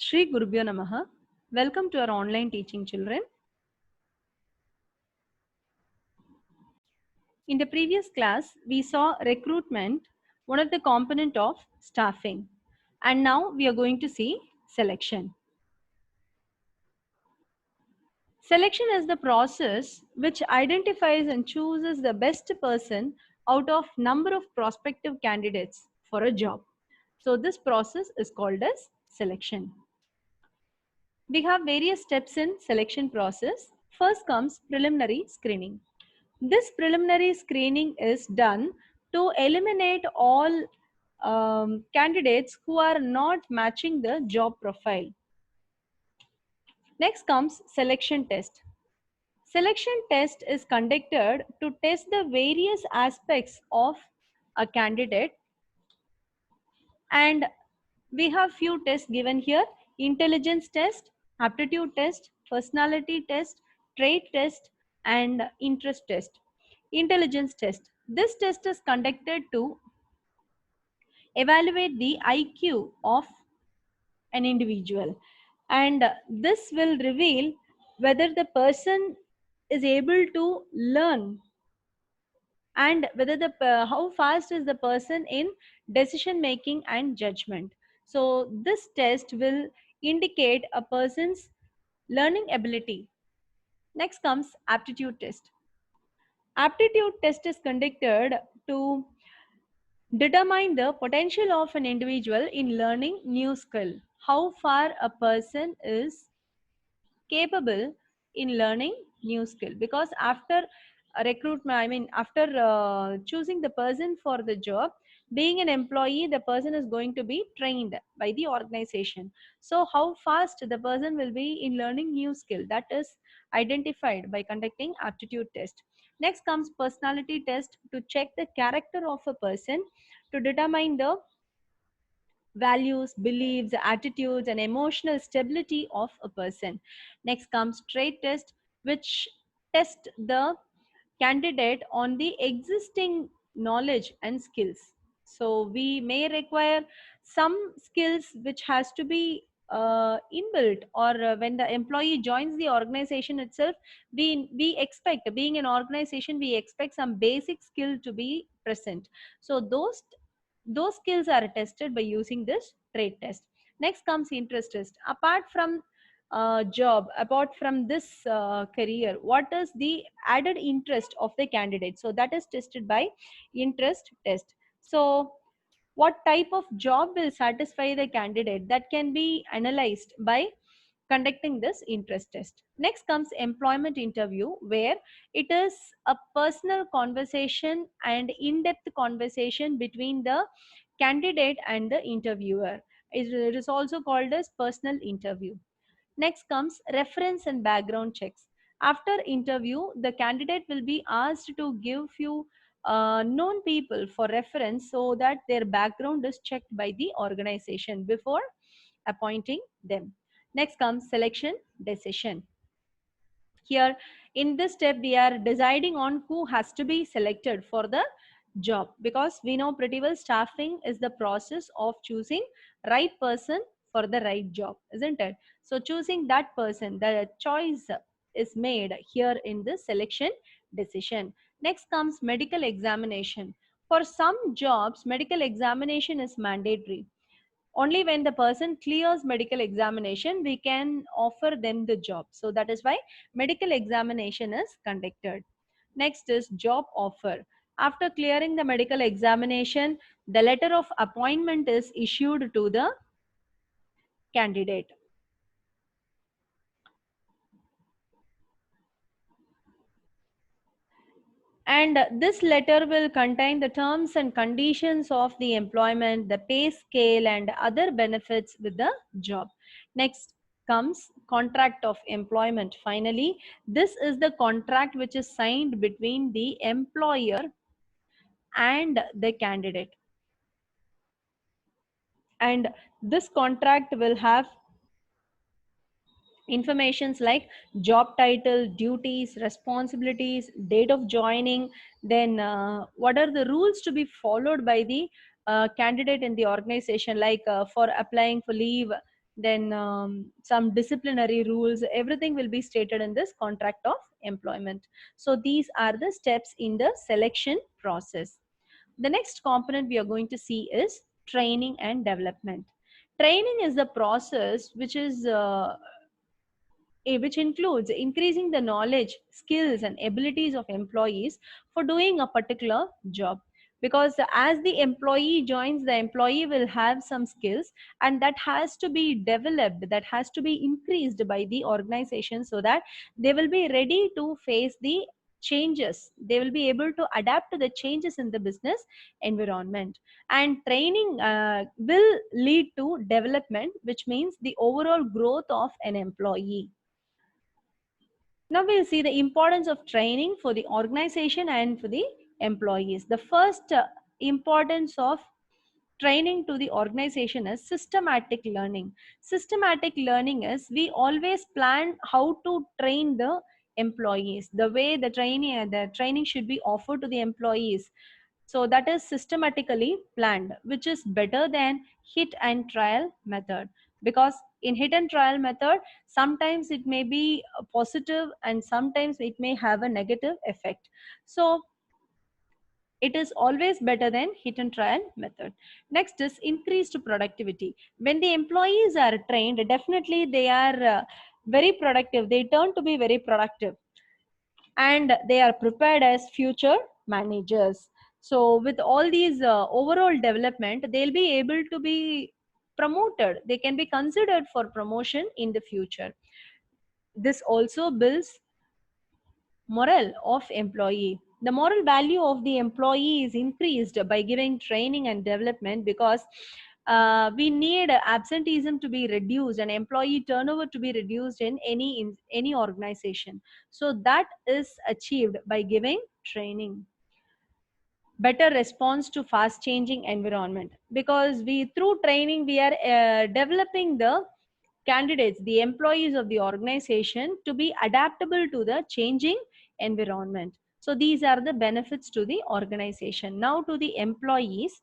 Shri Gurubhyo Namaha. Welcome to our online teaching, children. In the previous class, we saw recruitment, one of the component of staffing. And now we are going to see selection. Selection is the process which identifies and chooses the best person out of number of prospective candidates for a job. So this process is called as selection. We have various steps in selection process. First comes preliminary screening. This preliminary screening is done to eliminate all candidates who are not matching the job profile. Next comes selection test. Selection test is conducted to test the various aspects of a candidate, and we have few tests given here: intelligence test, aptitude test, personality test, trait test, and interest test. Intelligence test. This test is conducted to evaluate the IQ of an individual, and this will reveal whether the person is able to learn and whether the how fast is the person in decision making and judgment. So this test will indicate a person's learning ability. Next comes aptitude test. Aptitude test is conducted to determine the potential of an individual in learning new skill, how far a person is capable in learning new skill. Because after a recruitment, after choosing the person for the job, being an employee, the person is going to be trained by the organization. So how fast the person will be in learning new skill, that is identified by conducting aptitude test. Next comes personality test, to check the character of a person, to determine the values, beliefs, attitudes, and emotional stability of a person. Next comes trait test, which test the candidate on the existing knowledge and skills. So we may require some skills which has to be inbuilt, or when the employee joins the organization itself, we expect, being an organization, we expect some basic skill to be present. So those skills are tested by using this trait test. Next comes interest test. Apart from job, apart from this career, what is the added interest of the candidate? So that is tested by interest test. So what type of job will satisfy the candidate, that can be analyzed by conducting this interest test. Next comes employment interview, where it is a personal conversation and in-depth conversation between the candidate and the interviewer. It is also called as personal interview. Next comes reference and background checks. After interview, the candidate will be asked to give few known people for reference, so that their background is checked by the organization before appointing them. Next comes selection decision. Here, in this step, we are deciding on who has to be selected for the job, because we know pretty well staffing is the process of choosing right person for the right job, isn't it? So choosing that person, the choice is made here in the selection decision. Next comes medical examination. For some jobs, medical examination is mandatory. Only when the person clears medical examination, we can offer them the job. So that is why medical examination is conducted. Next is job offer. After clearing the medical examination, the letter of appointment is issued to the candidate. And this letter will contain the terms and conditions of the employment, the pay scale, and other benefits with the job. Next comes contract of employment. Finally, this is the contract which is signed between the employer and the candidate. And this contract will have informations like job title, duties, responsibilities, date of joining, then what are the rules to be followed by the candidate in the organization, like for applying for leave, then some disciplinary rules, everything will be stated in this contract of employment. So these are the steps in the selection process. The next component we are going to see is training and development. Training is the process which includes increasing the knowledge, skills, and abilities of employees for doing a particular job. Because as the employee joins, the employee will have some skills, and that has to be developed, that has to be increased by the organization so that they will be ready to face the changes. They will be able to adapt to the changes in the business environment. And training will lead to development, which means the overall growth of an employee. Now we'll see the importance of training for the organization and for the employees. The first importance of training to the organization is systematic learning. Systematic learning is we always plan how to train the employees, the way the training should be offered to the employees. So that is systematically planned, which is better than hit and trial method. Because in hit and trial method, sometimes it may be positive and sometimes it may have a negative effect. So it is always better than hit and trial method. Next is increased productivity. When the employees are trained, definitely they are very productive. They turn to be very productive, and they are prepared as future managers. So with all these overall development, they'll be able to be promoted. They can be considered for promotion in the future. This also builds morale of employee. The moral value of the employee is increased by giving training and development, because we need absenteeism to be reduced and employee turnover to be reduced in any organization. So that is achieved by giving training. Better response to fast changing environment, because we through training we are developing the candidates, the employees of the organization, to be adaptable to the changing environment. So these are the benefits to the organization. Now to the employees,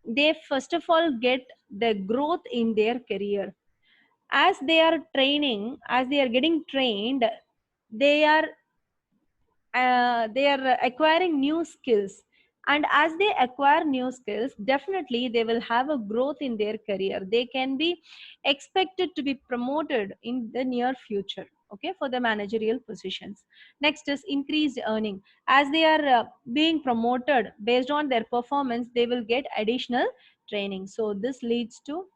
they first of all get the growth in their career. As they are training, as they are getting trained, they are they are acquiring new skills. And as they acquire new skills, definitely they will have a growth in their career. They can be expected to be promoted in the near future, okay, for the managerial positions. Next is increased earning. As they are being promoted based on their performance, they will get additional training. So this leads to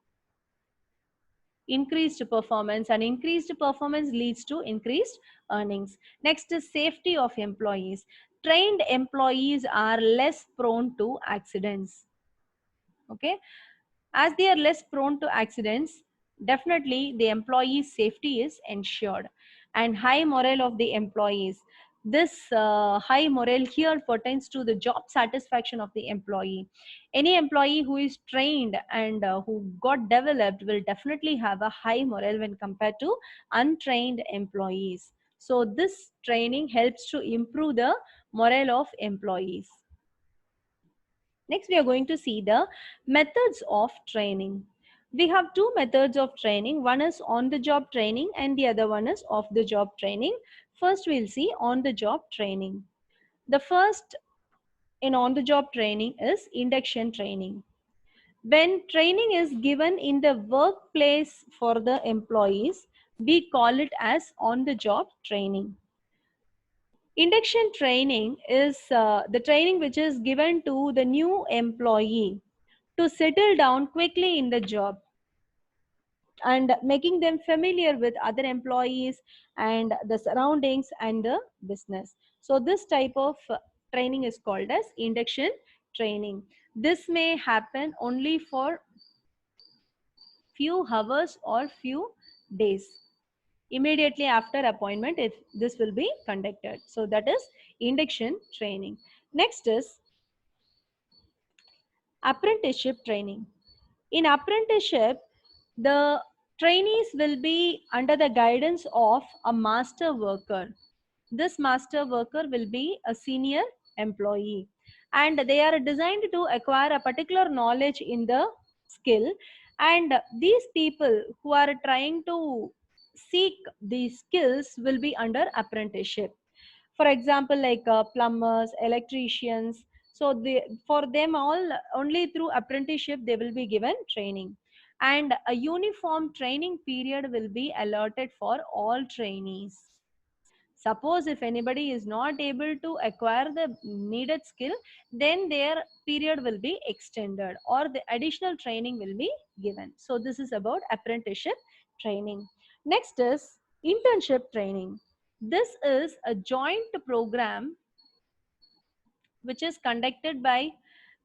increased performance, and increased performance leads to increased earnings. Next is safety of employees. Trained employees are less prone to accidents, okay. As they are less prone to accidents, definitely the employee's safety is ensured. And high morale of the employees. This high morale here pertains to the job satisfaction of the employee. Any employee who is trained and who got developed will definitely have a high morale when compared to untrained employees. So this training helps to improve the morale of employees. Next, we are going to see the methods of training. We have two methods of training. One is on the job training and the other one is off the job training. First, we'll see on the job training. The first in on the job training is induction training. When training is given in the workplace for the employees, we call it as on the job training. Induction training is the training which is given to the new employee to settle down quickly in the job and making them familiar with other employees and the surroundings and the business. So this type of training is called as induction training. This may happen only for few hours or few days. Immediately after appointment, if this will be conducted. So that is induction training. Next is apprenticeship training. In apprenticeship, the trainees will be under the guidance of a master worker. This master worker will be a senior employee, and they are designed to acquire a particular knowledge in the skill, And these people who are trying to seek these skills will be under apprenticeship. For example, like plumbers, electricians. So for them all, only through apprenticeship they will be given training, and a uniform training period will be allotted for all trainees. Suppose if anybody is not able to acquire the needed skill, then their period will be extended or the additional training will be given. So this is about apprenticeship training. Next is internship training. This is a joint program which is conducted by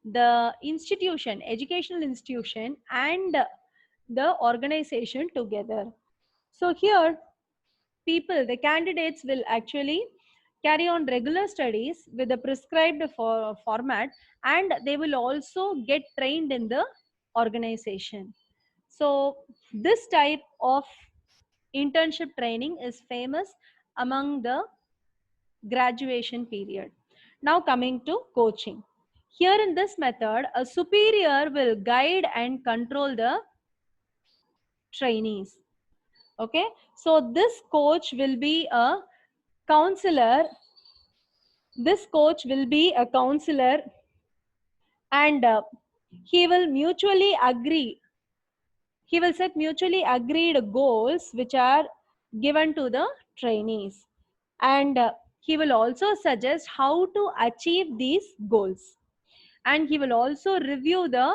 the institution, educational institution, and the organization together. So here people, the candidates will actually carry on regular studies with a prescribed format, and they will also get trained in the organization. So this type of internship training is famous among the graduation period. Now coming to coaching. Here in this method, a superior will guide and control the trainees. Okay, so this coach will be a counselor. This coach will be a counselor, and he will mutually agree. He will set mutually agreed goals which are given to the trainees, and he will also suggest how to achieve these goals, and he will also review the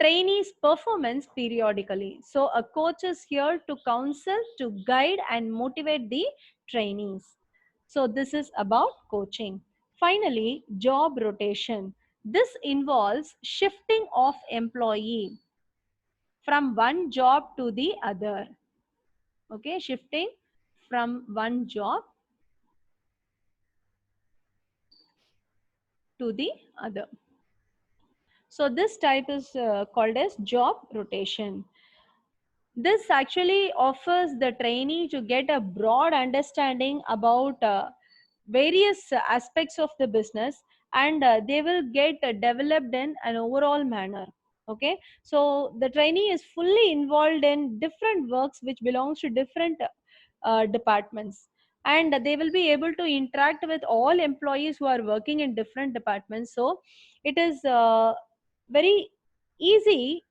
trainees' performance periodically. So a coach is here to counsel, to guide and motivate the trainees. So this is about coaching. Finally, job rotation. This involves shifting of employee from one job to the other. Okay, shifting from one job to the other. So this type is called as job rotation. This actually offers the trainee to get a broad understanding about various aspects of the business, and they will get developed in an overall manner. Okay, so the trainee is fully involved in different works which belongs to different departments, and they will be able to interact with all employees who are working in different departments. So it is very easy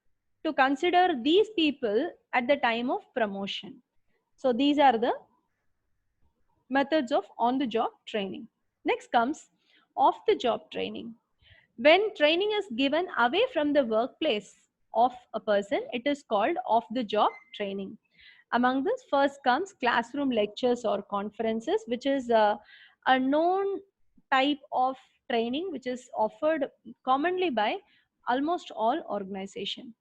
to consider these people at the time of promotion. So these are the methods of on the job training. Next comes off the job training. When training is given away from the workplace of a person, it is called off the job training. Among this, first comes classroom lectures or conferences, which is a known type of training which is offered commonly by almost all organizations.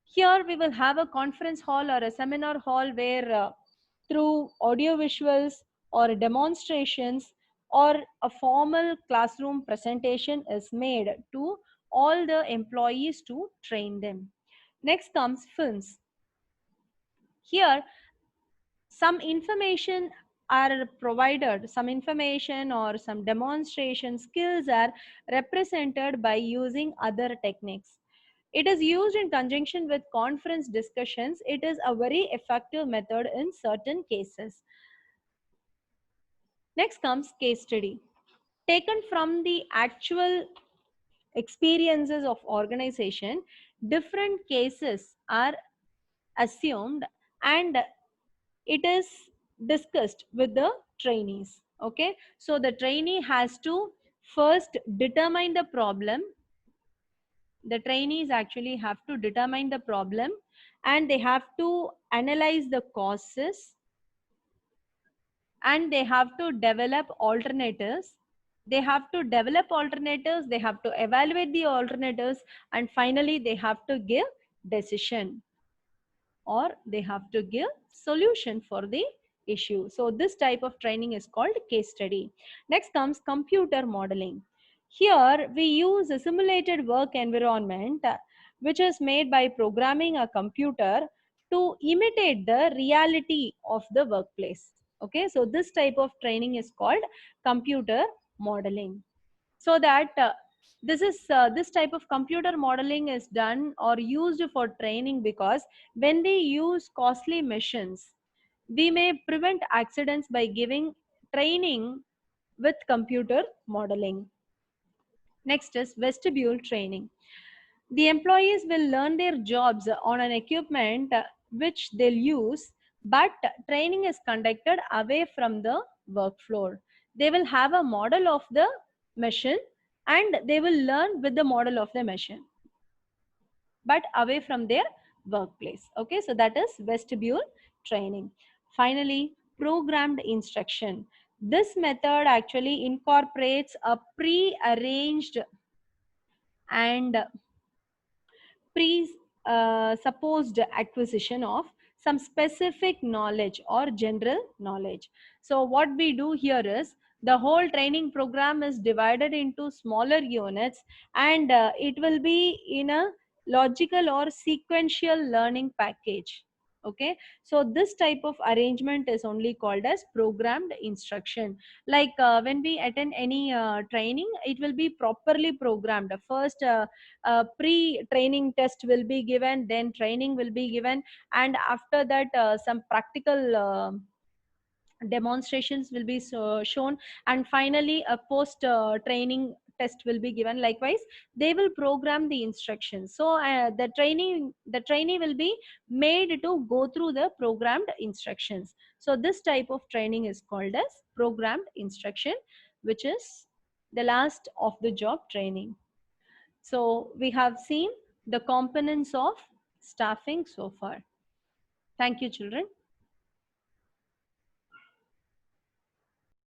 Here we will have a conference hall or a seminar hall where through audio visuals or demonstrations or a formal classroom presentation is made to all the employees to train them. Next comes films. Here some information are provided, some information or some demonstration skills are represented by using other techniques. It is used in conjunction with conference discussions. It is a very effective method in certain cases. Next comes case study. Taken from the actual experiences of organization, different cases are assumed, and it is discussed with the trainees. Okay, so the trainee has to first determine the problem. The trainees actually have to determine the problem, and they have to analyze the causes, and they have to develop alternatives. They have to develop alternatives, they have to evaluate the alternatives, and finally they have to give decision, or they have to give solution for the issue. So this type of training is called case study. Next comes computer modeling. Here we use a simulated work environment which is made by programming a computer to imitate the reality of the workplace. Okay, so this type of training is called computer modeling. So that This type of computer modeling is done or used for training because when we use costly machines, we may prevent accidents by giving training with computer modeling. Next is vestibule training. The employees will learn their jobs on an equipment which they'll use, but training is conducted away from the work floor. They will have a model of the machine and they will learn with the model of the machine, but away from their workplace. Okay, so that is vestibule training. Finally, programmed instruction. This method actually incorporates a pre-arranged and presupposed acquisition of some specific knowledge or general knowledge. So what we do here is the whole training program is divided into smaller units, and it will be in a logical or sequential learning package. Okay, so this type of arrangement is only called as programmed instruction. Like when we attend any training, it will be properly programmed. First pre-training test will be given, then training will be given, and after that some practical demonstrations will be shown, and finally a post training test will be given. Likewise, they will program the instructions. So the trainee will be made to go through the programmed instructions. So this type of training is called as programmed instruction, which is the last of the job training. So we have seen the components of staffing so far. Thank you, children.